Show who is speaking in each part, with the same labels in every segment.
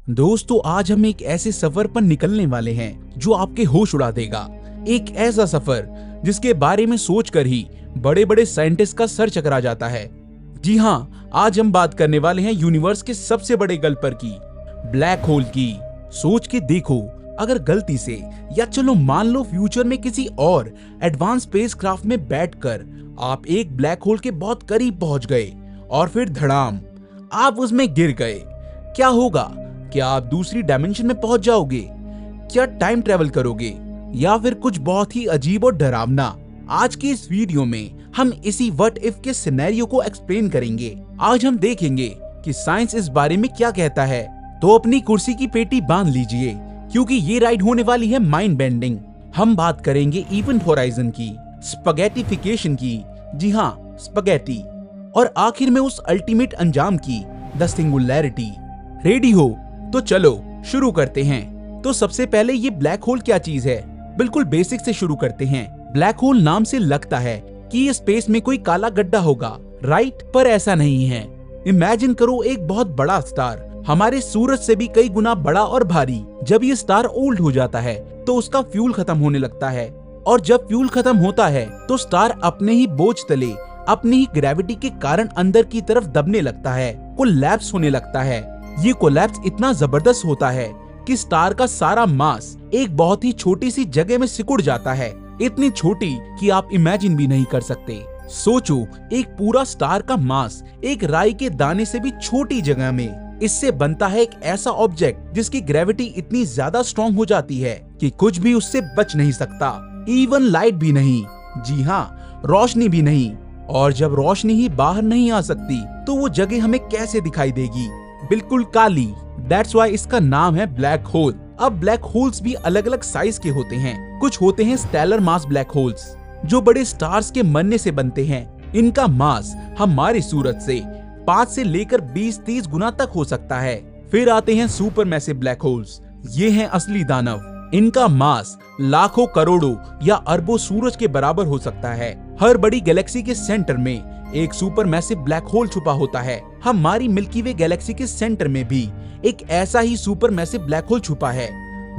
Speaker 1: दोस्तों, आज हम एक ऐसे सफर पर निकलने वाले हैं जो आपके होश उड़ा देगा। एक ऐसा सफर जिसके बारे में सोचकर ही बड़े बड़े साइंटिस्ट का सर चकरा जाता है। जी हाँ, आज हम बात करने वाले हैं यूनिवर्स के सबसे बड़े गल्पर की, ब्लैक होल की। सोच के देखो, अगर गलती से या चलो मान लो फ्यूचर में किसी और एडवांस स्पेसक्राफ्ट में बैठकर आप एक ब्लैक होल के बहुत करीब पहुंच गए और फिर धड़ाम आप उसमें गिर गए, क्या होगा? क्या आप दूसरी डायमेंशन में पहुंच जाओगे? क्या टाइम ट्रेवल करोगे या फिर कुछ बहुत ही अजीब और डरावना? आज की इस वीडियो में हम इसी व्हाट इफ के सिनेरियो को एक्सप्लेन करेंगे। आज हम देखेंगे कि साइंस इस बारे में क्या कहता है। तो अपनी कुर्सी की पेटी बांध लीजिए, क्योंकि ये राइड होने वाली है माइंड बेंडिंग। हम बात करेंगे इवेंट होराइजन की, स्पगेटिफिकेशन की, जी हाँ स्पगेटी, और आखिर में उस अल्टीमेट अंजाम की, द सिंगुलैरिटी। रेडी हो? तो चलो शुरू करते हैं। तो सबसे पहले ये ब्लैक होल क्या चीज है, बिल्कुल बेसिक से शुरू करते हैं। ब्लैक होल नाम से लगता है कि ये स्पेस में कोई काला गड्ढा होगा, राइट? पर ऐसा नहीं है। इमेजिन करो एक बहुत बड़ा स्टार, हमारे सूरज से भी कई गुना बड़ा और भारी। जब ये स्टार ओल्ड हो जाता है तो उसका फ्यूल खत्म होने लगता है, और जब फ्यूल खत्म होता है तो स्टार अपने ही बोझ तले, अपनी ही ग्रेविटी के कारण अंदर की तरफ दबने लगता है, कोलैप्स होने लगता है। ये कोलैप्स इतना जबरदस्त होता है कि स्टार का सारा मास एक बहुत ही छोटी सी जगह में सिकुड़ जाता है, इतनी छोटी कि आप इमेजिन भी नहीं कर सकते। सोचो, एक पूरा स्टार का मास एक राई के दाने से भी छोटी जगह में। इससे बनता है एक ऐसा ऑब्जेक्ट जिसकी ग्रेविटी इतनी ज्यादा स्ट्रॉन्ग हो जाती है कि कुछ भी उससे बच नहीं सकता, इवन लाइट भी नहीं। जी हाँ, रोशनी भी नहीं। और जब रोशनी ही बाहर नहीं आ सकती तो वो जगह हमें कैसे दिखाई देगी? बिल्कुल काली। दैट्स व्हाई इसका नाम है ब्लैक होल। अब ब्लैक होल्स भी अलग अलग साइज के होते हैं। कुछ होते हैं स्टेलर मास ब्लैक होल्स, जो बड़े स्टार्स के मरने से बनते हैं। इनका मास हमारे सूरज से 5 से लेकर 20-30 गुना तक हो सकता है। फिर आते हैं सुपर मैसिव ब्लैक होल्स। ये हैं असली दानव। इनका मास लाखों करोड़ों या अरबों सूरज के बराबर हो सकता है। हर बड़ी गैलेक्सी के सेंटर में एक सुपर मैसिव ब्लैक होल छुपा होता है। हमारी मिल्की वे गैलेक्सी के सेंटर में भी एक ऐसा ही सुपर मैसिव ब्लैक होल छुपा है,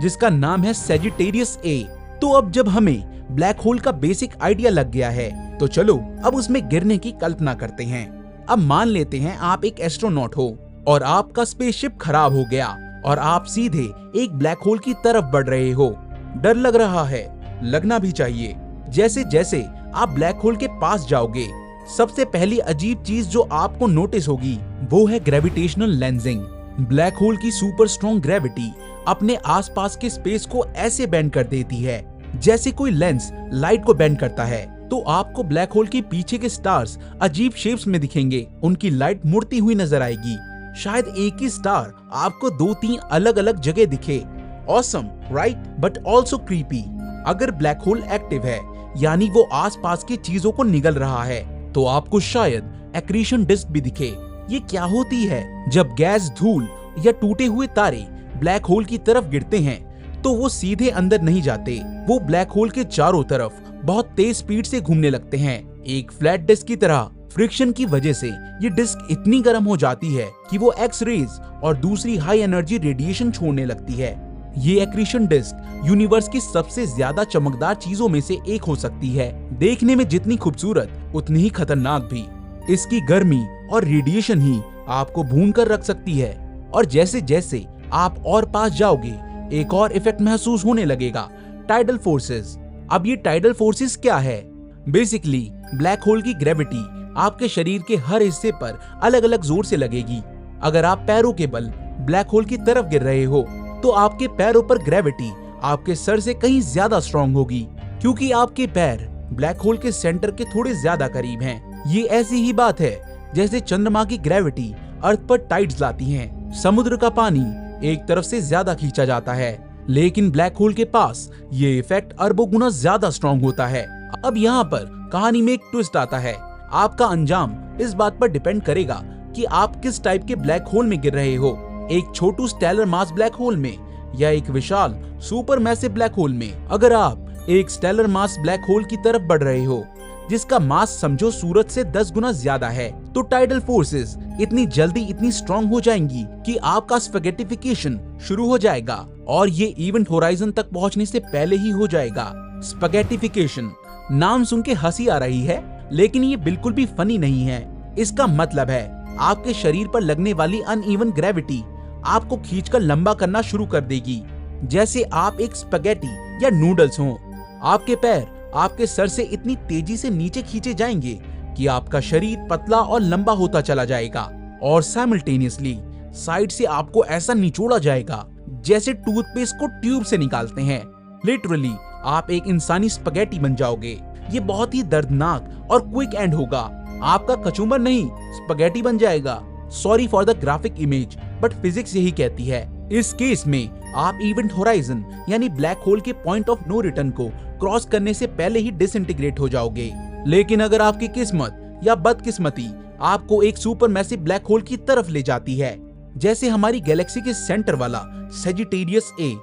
Speaker 1: जिसका नाम है सैजिटेरियस ए। तो अब जब हमें ब्लैक होल का बेसिक आइडिया लग गया है, तो चलो अब उसमें गिरने की कल्पना करते हैं। अब मान लेते हैं आप एक एस्ट्रोनॉट हो और आपका स्पेसशिप खराब हो गया और आप सीधे एक ब्लैक होल की तरफ बढ़ रहे हो। डर लग रहा है, लगना भी चाहिए। जैसे जैसे आप ब्लैक होल के पास जाओगे, सबसे पहली अजीब चीज जो आपको नोटिस होगी वो है ग्रेविटेशनल लेंसिंग। ब्लैक होल की सुपर स्ट्रॉन्ग ग्रेविटी अपने आसपास के स्पेस को ऐसे बेंड कर देती है जैसे कोई लेंस लाइट को बेंड करता है। तो आपको ब्लैक होल के पीछे के स्टार्स अजीब शेप्स में दिखेंगे, उनकी लाइट मुड़ती हुई नजर आएगी। शायद एक ही स्टार आपको 2-3 अलग अलग जगह दिखे। Awesome, right? But also creepy. अगर ब्लैक होल एक्टिव है, यानी वो आसपास की चीजों को निगल रहा है, तो आपको शायद एक्रीशन डिस्क भी दिखे। ये क्या होती है? जब गैस, धूल या टूटे हुए तारे ब्लैक होल की तरफ गिरते हैं तो वो सीधे अंदर नहीं जाते, वो ब्लैक होल के चारों तरफ बहुत तेज स्पीड से घूमने लगते हैं, एक फ्लैट डिस्क की तरह। फ्रिक्शन की वजह से ये डिस्क इतनी गर्म हो जाती है कि वो एक्स रेज और दूसरी हाई एनर्जी रेडिएशन छोड़ने लगती है। ये एक्रीशन डिस्क यूनिवर्स की सबसे ज्यादा चमकदार चीजों में से एक हो सकती है। देखने में जितनी खूबसूरत उतनी ही खतरनाक भी। इसकी गर्मी और रेडिएशन ही आपको भून कर रख सकती है। और जैसे जैसे आप और पास जाओगे, एक और इफेक्ट महसूस होने लगेगा, टाइडल फोर्सेस। अब ये टाइडल फोर्सेस क्या है? बेसिकली ब्लैक होल की ग्रेविटी आपके शरीर के हर हिस्से पर अलग अलग जोर से लगेगी। अगर आप पैरों के बल ब्लैक होल की तरफ गिर रहे हो तो आपके पैरों पर ग्रेविटी आपके सर से कहीं ज्यादा स्ट्रॉन्ग होगी, क्योंकि आपके पैर ब्लैक होल के सेंटर के थोड़े ज्यादा करीब हैं। ये ऐसी ही बात है जैसे चंद्रमा की ग्रेविटी अर्थ पर टाइड्स लाती हैं। समुद्र का पानी एक तरफ से ज्यादा खींचा जाता है, लेकिन ब्लैक होल के पास ये इफेक्ट अरबों गुना ज्यादा स्ट्रॉन्ग होता है। अब यहाँ पर कहानी में एक ट्विस्ट आता है। आपका अंजाम इस बात पर डिपेंड करेगा कि आप किस टाइप के ब्लैक होल में गिर रहे हो, एक छोटू स्टेलर मास ब्लैक होल में या एक विशाल सुपर मैसिव ब्लैक होल में। अगर आप एक स्टेलर मास ब्लैक होल की तरफ बढ़ रहे हो जिसका मास समझो सूरज से 10 गुना ज्यादा है, तो टाइडल फोर्सेस इतनी जल्दी इतनी स्ट्रॉन्ग हो जाएंगी कि आपका स्पैगेटिफिकेशन शुरू हो जाएगा और ये इवेंट होराइजन तक पहुंचने से पहले ही हो जाएगा। स्पैगेटिफिकेशन नाम सुन के हंसी आ रही है, लेकिन ये बिल्कुल भी फनी नहीं है। इसका मतलब है आपके शरीर पर लगने वाली अनइवन ग्रेविटी आपको खींचकर लंबा करना शुरू कर देगी, जैसे आप एक स्पैगेटी या नूडल्स हो। आपके पैर आपके सर से इतनी तेजी से नीचे खींचे जाएंगे कि आपका शरीर पतला और लंबा होता चला जाएगा और साइमल्टेनियसली साइड से आपको ऐसा निचोड़ा जाएगा जैसे टूथपेस्ट को ट्यूब से निकालते हैं। लिटरली आप एक इंसानी स्पैगेटी बन जाओगे। ये बहुत ही दर्दनाक और क्विक एंड होगा। आपका कचूमर नहीं, स्पैगेटी बन जाएगा। Sorry for the graphic image, but physics यही कहती है। इस केस में आप इवेंट होराइजन यानी ब्लैक होल के पॉइंट ऑफ नो रिटर्न को क्रॉस करने से पहले ही डिसइंटीग्रेट हो जाओगे। लेकिन अगर आपकी किस्मत या बदकिस्मती आपको एक सुपर मैसिव ब्लैक होल की तरफ ले जाती है, जैसे हमारी गैलेक्सी के सेंटर वाला सेजिटेरियस ए,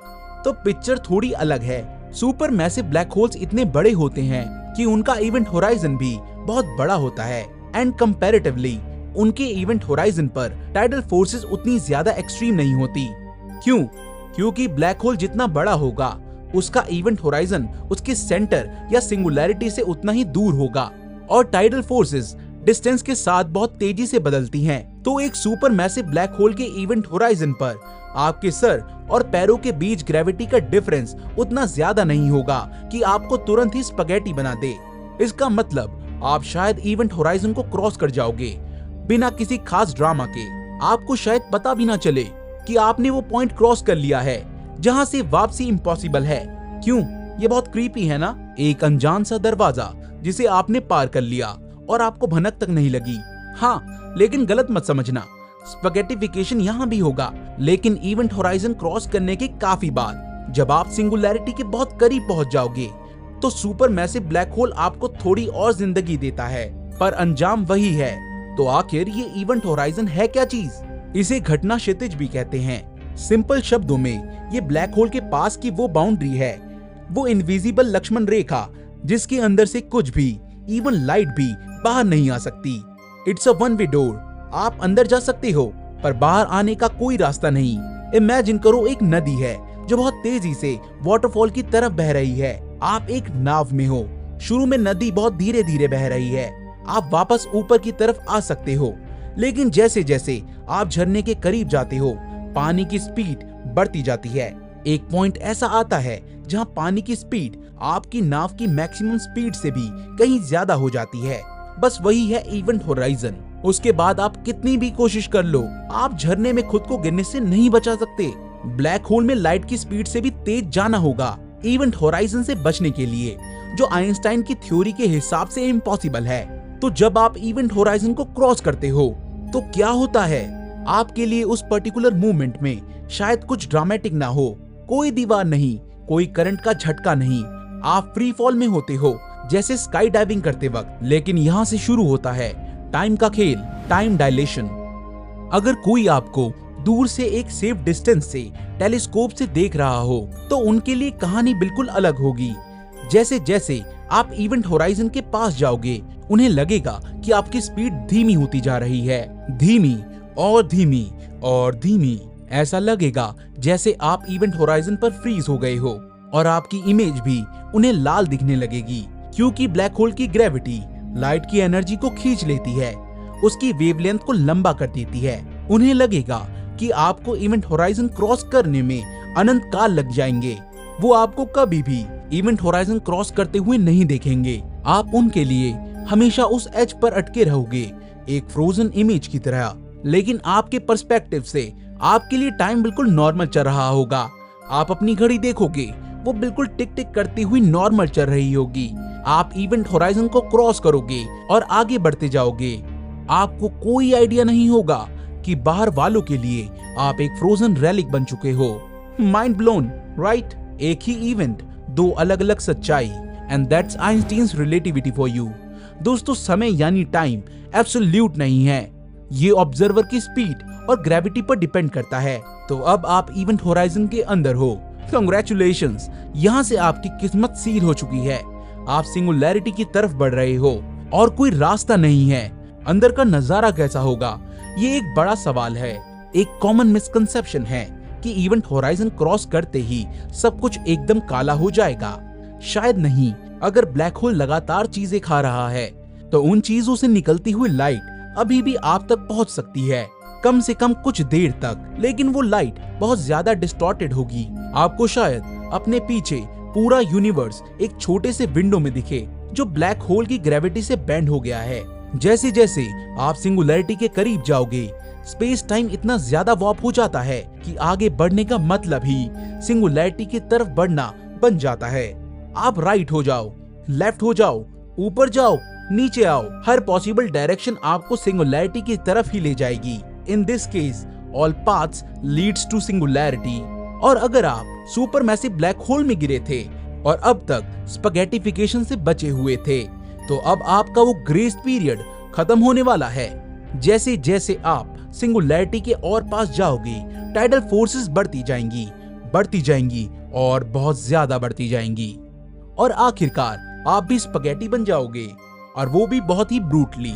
Speaker 1: तो पिक्चर थोड़ी अलग है। सुपर मैसिव ब्लैक होल्स इतने बड़े होते हैं कि उनका इवेंट होराइजन भी बहुत बड़ा होता है एंड कंपैरेटिवली उनके इवेंट होराइजन पर टाइडल फोर्सेस उतनी ज्यादा एक्सट्रीम नहीं होती। क्यों? क्योंकि ब्लैक होल जितना बड़ा होगा उसका इवेंट होराइजन उसके सेंटर या सिंगुलैरिटी से उतना ही दूर होगा और टाइडल फोर्सेस डिस्टेंस के साथ बहुत तेजी से बदलती हैं। तो एक सुपर मैसिव ब्लैक होल के इवेंट होराइजन पर आपके सर और पैरों के बीच ग्रेविटी का डिफरेंस उतना ज्यादा नहीं होगा कि आपको तुरंत ही स्पैगेटी बना दे। इसका मतलब आप शायद इवेंट होराइजन को क्रॉस कर जाओगे बिना किसी खास ड्रामा के। आपको शायद पता भी ना चले कि आपने वो पॉइंट क्रॉस कर लिया है जहां से वापसी इम्पॉसिबल है। क्यों? ये बहुत क्रीपी है ना? एक अनजान सा दरवाजा जिसे आपने पार कर लिया और आपको भनक तक नहीं लगी। हाँ, लेकिन गलत मत समझना, स्पैगेटिफिकेशन यहाँ भी होगा, लेकिन इवेंट होराइजन क्रॉस करने के काफी बाद जब आप सिंगुलैरिटी के बहुत करीब पहुंच जाओगे तो सुपर मैसिव ब्लैक होल आपको थोड़ी और जिंदगी देता है, पर अंजाम वही है। तो आखिर ये इवेंट होराइजन है क्या चीज? इसे घटना क्षितिज भी कहते हैं। सिंपल शब्दों में ये ब्लैक होल के पास की वो बाउंड्री है, वो इनविजिबल लक्ष्मण रेखा जिसके अंदर से कुछ भी, इवन लाइट भी बाहर नहीं आ सकती। It's a one way door. आप अंदर जा सकते हो पर बाहर आने का कोई रास्ता नहीं। इमेजिन करो एक नदी है जो बहुत तेजी से वाटरफॉल की तरफ बह रही है। आप एक नाव में हो। शुरू में नदी बहुत धीरे धीरे बह रही है, आप वापस ऊपर की तरफ आ सकते हो, लेकिन जैसे जैसे आप झरने के करीब जाते हो पानी की स्पीड बढ़ती जाती है। एक पॉइंट ऐसा आता है जहां पानी की स्पीड आपकी नाव की मैक्सिमम स्पीड से भी कहीं ज्यादा हो जाती है। बस वही है इवेंट होराइजन। उसके बाद आप कितनी भी कोशिश कर लो, आप झरने में खुद को गिरने से नहीं बचा सकते। ब्लैक होल में लाइट की स्पीड से भी तेज जाना होगा इवेंट होराइजन से बचने के लिए, जो आइंस्टाइन की थ्योरी के हिसाब से इम्पॉसिबल है। तो जब आप इवेंट होराइजन को क्रॉस करते हो तो क्या होता है? आपके लिए उस पर्टिकुलर मोमेंट में शायद कुछ ड्रामेटिक ना हो, कोई दीवार नहीं, कोई करंट का झटका नहीं, आप फ्री फॉल में होते हो जैसे स्काई डाइविंग करते वक्त। लेकिन यहाँ से शुरू होता है टाइम का खेल, टाइम डायलेशन। अगर कोई आपको दूर से एक सेफ डिस्टेंस से टेलीस्कोप से देख रहा हो तो उनके लिए कहानी बिल्कुल अलग होगी। जैसे जैसे आप इवेंट होराइजन के पास जाओगे उन्हें लगेगा कि आपकी स्पीड धीमी होती जा रही है, धीमी और धीमी और धीमी। ऐसा लगेगा जैसे आप इवेंट होराइजन पर फ्रीज हो गए हो और आपकी इमेज भी उन्हें लाल दिखने लगेगी, क्योंकि ब्लैक होल की ग्रेविटी लाइट की एनर्जी को खींच लेती है, उसकी वेवलेंथ को लंबा कर देती है। उन्हें लगेगा कि आपको इवेंट होराइजन क्रॉस करने में अनंत काल लग जाएंगे। वो आपको कभी भी इवेंट होराइजन क्रॉस करते हुए नहीं देखेंगे। आप उनके लिए हमेशा उस एज पर अटके रहोगे, एक फ्रोजन इमेज की तरह। लेकिन आपके पर्सपेक्टिव से आपके लिए टाइम बिल्कुल नॉर्मल चल रहा होगा। आप अपनी घड़ी देखोगे, वो बिल्कुल टिक टिक करती हुई नॉर्मल चल रही होगी। आप इवेंट होराइजन को क्रॉस करोगे और आगे बढ़ते जाओगे। आपको कोई आइडिया नहीं होगा कि बाहर वालों के लिए आप एक फ्रोजन रेलिक बन चुके हो। Mind blown, right? एक ही इवेंट, दो अलग अलग सच्चाई, and that's Einstein's relativity for you. दोस्तों, समय यानी टाइम एब्सोल्यूट नहीं है, ये ऑब्जर्वर की स्पीड और ग्रेविटी पर डिपेंड करता है। तो अब आप इवेंट होराइजन के अंदर हो। कांग्रेचुलेशंस, यहाँ से आपकी किस्मत सील हो चुकी है। आप सिंगुलैरिटी की तरफ बढ़ रहे हो और कोई रास्ता नहीं है, अंदर का नजारा कैसा होगा, ये एक बड़ा सवाल है। एक कॉमन मिसकंसेप्शन है कि इवेंट होराइजन क्रॉस करते ही सब कुछ एकदम काला हो जाएगा। शायद नहीं। अगर ब्लैक होल लगातार चीजें खा रहा है तो उन चीजों से निकलती हुई लाइट अभी भी आप तक पहुंच सकती है, कम से कम कुछ देर तक। लेकिन वो लाइट बहुत ज्यादा डिस्टॉर्टेड होगी। आपको शायद अपने पीछे पूरा यूनिवर्स एक छोटे से विंडो में दिखे जो ब्लैक होल की ग्रेविटी से बेंड हो गया है। जैसे जैसे आप सिंगुलैरिटी के करीब जाओगे, स्पेस टाइम इतना ज्यादा वॉर्प हो जाता है कि आगे बढ़ने का मतलब ही सिंगुलैरिटी की तरफ बढ़ना बन जाता है। आप राइट हो जाओ, लेफ्ट हो जाओ, ऊपर जाओ, नीचे आओ, हर पॉसिबल डायरेक्शन आपको सिंगुलैरिटी की तरफ ही ले जाएगी। In this case all paths leads to singularity. और अगर आप सुपर मैसिव ब्लैक होल में गिरे थे और अब तक स्पैगेटिफिकेशन से बचे हुए थे, तो अब आपका वो ग्रेस पीरियड खत्म होने वाला है। जैसे जैसे आप सिंगुलैरिटी के और पास जाओगे, टाइडल फोर्सेस बढ़ती जाएंगी और बहुत ज्यादा बढ़ती जाएंगी, और आखिरकार आप भी स्पैगेटी बन जाओगे, और वो भी बहुत ही ब्रूटली।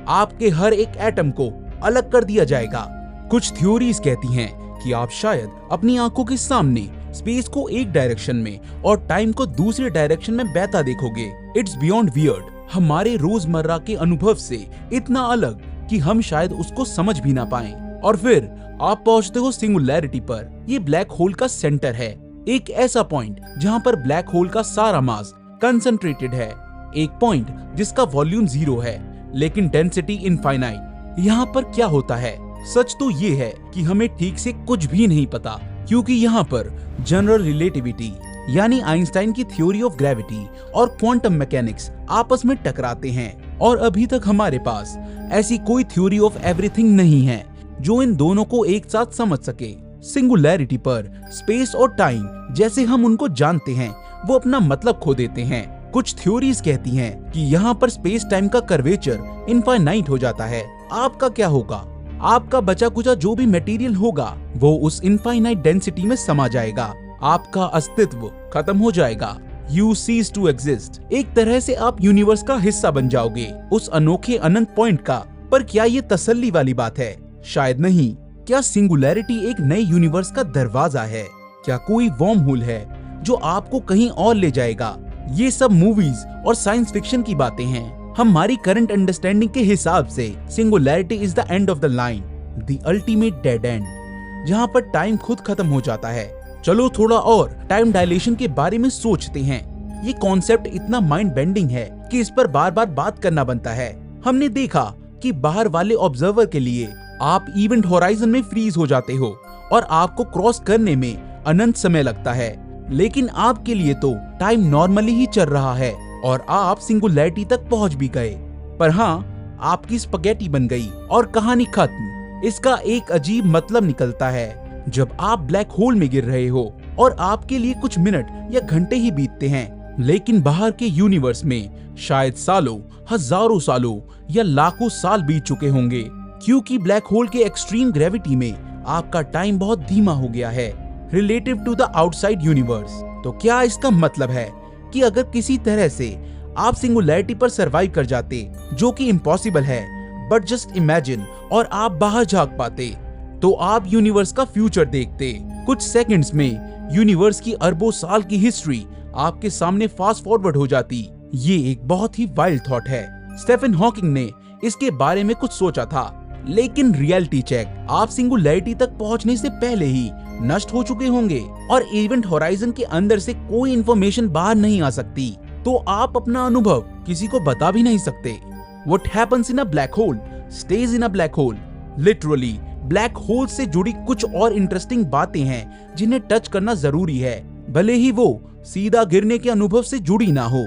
Speaker 1: आपके हर एक एटम को अलग कर दिया जाएगा। कुछ थ्योरीज कहती हैं कि आप शायद अपनी आंखों के सामने स्पेस को एक डायरेक्शन में और टाइम को दूसरे डायरेक्शन में बहता देखोगे। इट्स बियॉन्ड वियर्ड, हमारे रोजमर्रा के अनुभव से इतना अलग कि हम शायद उसको समझ भी ना पाएं। और फिर आप पहुंचते हो सिंगुलैरिटी पर। ये ब्लैक होल का सेंटर है, एक ऐसा पॉइंट जहां पर ब्लैक होल का सारा मास कंसंट्रेटेड है, एक पॉइंट जिसका वॉल्यूम 0 है लेकिन डेंसिटी इनफाइनाइट। यहाँ पर क्या होता है? सच तो ये है कि हमें ठीक से कुछ भी नहीं पता, क्योंकि यहाँ पर जनरल रिलेटिविटी यानी आइंस्टाइन की थ्योरी ऑफ ग्रेविटी और क्वांटम मैकेनिक्स आपस में टकराते हैं, और अभी तक हमारे पास ऐसी कोई थ्योरी ऑफ एवरीथिंग नहीं है जो इन दोनों को एक साथ समझ सके। सिंगुलैरिटी पर स्पेस और टाइम जैसे हम उनको जानते हैं वो अपना मतलब खो देते हैं। कुछ थ्योरीज कहती हैं कि यहाँ पर स्पेस टाइम का कर्वेचर इनफाइनाइट हो जाता है। आपका क्या होगा? आपका बचा कुचा जो भी मटेरियल होगा वो उस इनफाइनाइट डेंसिटी में समा जाएगा। आपका अस्तित्व खत्म हो जाएगा। You cease to exist। एक तरह से आप यूनिवर्स का हिस्सा बन जाओगे, उस अनोखे अनंत पॉइंट का। पर क्या ये तसल्ली वाली बात है? शायद नहीं। क्या सिंगुलैरिटी एक नए यूनिवर्स का दरवाजा है? क्या कोई वर्म होल है जो आपको कहीं और ले जाएगा? ये सब मूवीज और साइंस फिक्शन की बातें हैं। हमारी करंट अंडरस्टैंडिंग के हिसाब से singularity is the end of the line, the ultimate dead and, जहाँ पर टाइम खुद खत्म हो जाता है। चलो थोड़ा और टाइम डायलेशन के बारे में सोचते हैं। ये कॉन्सेप्ट इतना माइंड बेंडिंग है कि इस पर बार बार बात करना बनता है। हमने देखा कि बाहर वाले ऑब्जर्वर के लिए आप इवेंट होराइजन में फ्रीज हो जाते हो और आपको क्रॉस करने में अनंत समय लगता है, लेकिन आपके लिए तो टाइम नॉर्मली ही चल रहा है और आप सिंगुलैरिटी तक पहुंच भी गए। पर हाँ, आपकी स्पैगेटी बन गई और कहानी खत्म। इसका एक अजीब मतलब निकलता है जब आप ब्लैक होल में गिर रहे हो और आपके लिए कुछ मिनट या घंटे ही बीतते हैं, लेकिन बाहर के यूनिवर्स में शायद सालों, हजारों सालों या लाखों साल बीत चुके होंगे, क्योंकि ब्लैक होल के एक्सट्रीम ग्रेविटी में आपका टाइम बहुत धीमा हो गया है relative to the outside universe. तो क्या इसका मतलब है कि अगर किसी तरह से आप सिंगुलैरिटी पर सरवाइव कर जाते, जो कि इम्पॉसिबल है, बट जस्ट इमेजिन, और आप बाहर झांक पाते, तो आप यूनिवर्स का फ्यूचर देखते। कुछ सेकंड्स में यूनिवर्स की अरबों साल की हिस्ट्री आपके सामने फास्ट फॉरवर्ड हो जाती। ये एक बहुत ही वाइल्ड थॉट है। स्टीफन हॉकिंग ने इसके बारे में कुछ सोचा था, लेकिन रियलिटी चेक, आप सिंगुलैरिटी तक पहुंचने से पहले ही नष्ट हो चुके होंगे और इवेंट होराइजन के अंदर से कोई इंफॉर्मेशन बाहर नहीं आ सकती, तो आप अपना अनुभव किसी को बता भी नहीं सकते। What happens in a black hole stays in a black hole। Literally black hole से जुड़ी कुछ और इंटरेस्टिंग बातें हैं जिन्हें टच करना जरूरी है, भले ही वो सीधा गिरने के अनुभव से जुड़ी ना हो।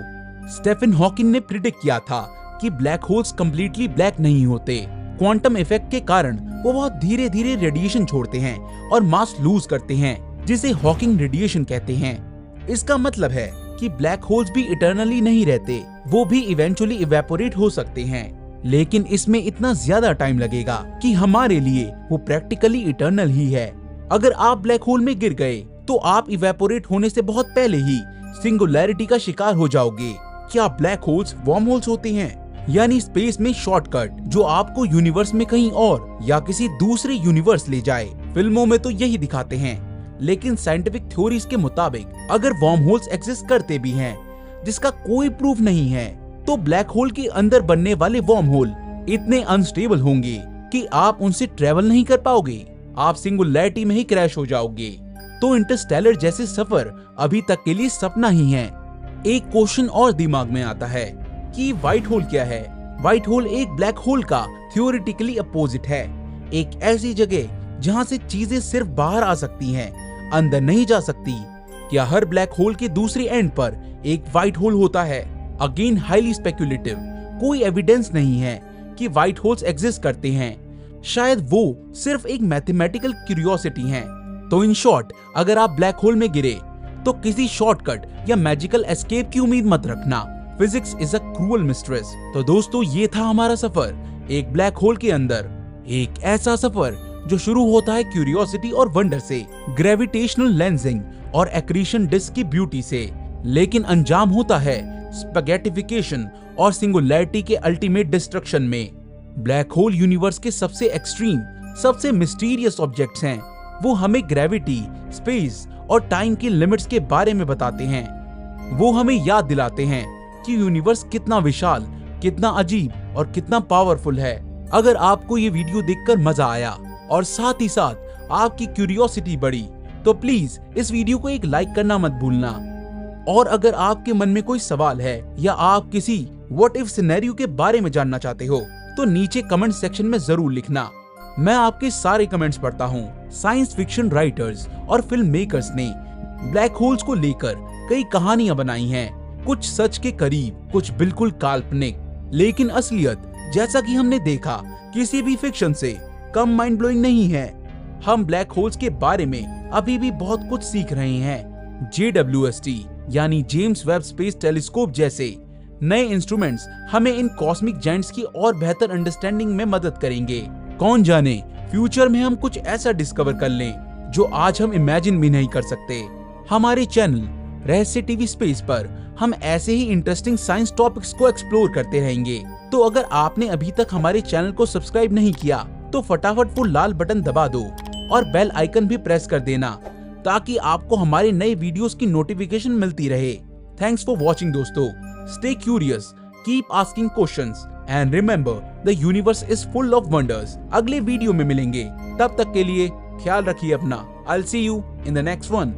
Speaker 1: स्टीफन हॉकिंग ने प्रिडिक्ट किया था कि ब्लैक होल्स कंप्लीटली ब्लैक नहीं होते। क्वांटम इफेक्ट के कारण वो बहुत धीरे धीरे रेडिएशन छोड़ते हैं और मास लूज करते हैं, जिसे हॉकिंग रेडिएशन कहते हैं। इसका मतलब है कि ब्लैक होल्स भी इटर्नली नहीं रहते, वो भी इवेंचुअली इवेपोरेट हो सकते हैं, लेकिन इसमें इतना ज्यादा टाइम लगेगा कि हमारे लिए वो प्रैक्टिकली इटर्नल ही है। अगर आप ब्लैक होल में गिर गए तो आप इवेपोरेट होने से बहुत पहले ही सिंगुलैरिटी का शिकार हो जाओगे। क्या ब्लैक होल्स वर्म होल्स होते हैं? यानी स्पेस में शॉर्टकट जो आपको यूनिवर्स में कहीं और या किसी दूसरे यूनिवर्स ले जाए। फिल्मों में तो यही दिखाते हैं, लेकिन साइंटिफिक थ्योरीज के मुताबिक अगर वर्म होल्स एग्जिस्ट करते भी हैं, जिसका कोई प्रूफ नहीं है, तो ब्लैक होल के अंदर बनने वाले वर्म होल इतने अनस्टेबल होंगे कि आप उनसे ट्रेवल नहीं कर पाओगे, आप सिंगुलैरिटी में ही क्रैश हो जाओगे। तो इंटरस्टेलर जैसे सफर अभी तक के लिए सपना ही है। एक क्वेश्चन और दिमाग में आता है कि व्हाइट होल क्या है। व्हाइट होल एक ब्लैक होल का थ्योरेटिकली अपोजिट है, एक ऐसी जगह जहां से चीजें सिर्फ बाहर आ सकती हैं, अंदर नहीं जा सकती। क्या हर ब्लैक होल के दूसरे एंड पर एक व्हाइट होल होता है? अगेन हाईली स्पेक्युलेटिव, कोई एविडेंस नहीं है कि व्हाइट होल्स एग्जिस्ट करते हैं। शायद वो सिर्फ एक मैथमेटिकल क्यूरियोसिटी है। तो इन शॉर्ट, अगर आप ब्लैक होल में गिरे तो किसी शॉर्टकट या मैजिकल एस्केप की उम्मीद मत रखना। Physics is a cruel mistress. तो दोस्तों, ये था हमारा सफर एक ब्लैक होल के अंदर। एक ऐसा सफर जो शुरू होता है क्यूरियोसिटी और वंडर से, ग्रेविटेशनल लेंसिंग और एक्रीशन डिस्क की ब्यूटी से, लेकिन अंजाम होता है स्पैगेटिफिकेशन और सिंगुलैरिटी के अल्टीमेट डिस्ट्रक्शन में। ब्लैक होल यूनिवर्स के सबसे एक्सट्रीम, सबसे मिस्टीरियस ऑब्जेक्ट्स हैं। वो हमें ग्रेविटी, स्पेस और टाइम की लिमिट्स के बारे में बताते हैं। वो हमें याद दिलाते हैं कि यूनिवर्स कितना विशाल, कितना अजीब और कितना पावरफुल है। अगर आपको ये वीडियो देखकर मजा आया और साथ ही साथ आपकी क्यूरियोसिटी बढ़ी, तो प्लीज इस वीडियो को एक लाइक करना मत भूलना। और अगर आपके मन में कोई सवाल है या आप किसी व्हाट इफ सिनेरियो के बारे में जानना चाहते हो, तो नीचे कमेंट सेक्शन में जरूर लिखना। मैं आपके सारे कमेंट्स पढ़ता हूँ। साइंस फिक्शन राइटर्स और फिल्म मेकर्स ने ब्लैक होल्स को लेकर कई कहानियां बनाई हैं, कुछ सच के करीब, कुछ बिल्कुल काल्पनिक, लेकिन असलियत, जैसा कि हमने देखा, किसी भी फिक्शन से कम माइंड ब्लोइंग नहीं है। हम ब्लैक होल्स के बारे में अभी भी बहुत कुछ सीख रहे हैं। JWST यानी जेम्स वेब स्पेस टेलीस्कोप जैसे नए इंस्ट्रूमेंट्स हमें इन कॉस्मिक जायंट्स की और बेहतर अंडरस्टैंडिंग में मदद करेंगे। कौन जाने फ्यूचर में हम कुछ ऐसा डिस्कवर कर लें जो आज हम इमेजिन भी नहीं कर सकते। हमारे चैनल रहस्य टीवी स्पेस पर हम ऐसे ही इंटरेस्टिंग साइंस टॉपिक्स को एक्सप्लोर करते रहेंगे। तो अगर आपने अभी तक हमारे चैनल को सब्सक्राइब नहीं किया, तो फटाफट वो लाल बटन दबा दो और बेल आइकन भी प्रेस कर देना, ताकि आपको हमारे नए वीडियोस की नोटिफिकेशन मिलती रहे। थैंक्स फॉर वॉचिंग दोस्तों। Stay curious, keep asking questions and remember the universe is full of wonders. अगले वीडियो में मिलेंगे, तब तक के लिए ख्याल रखिए अपना। I'll see you in the next one.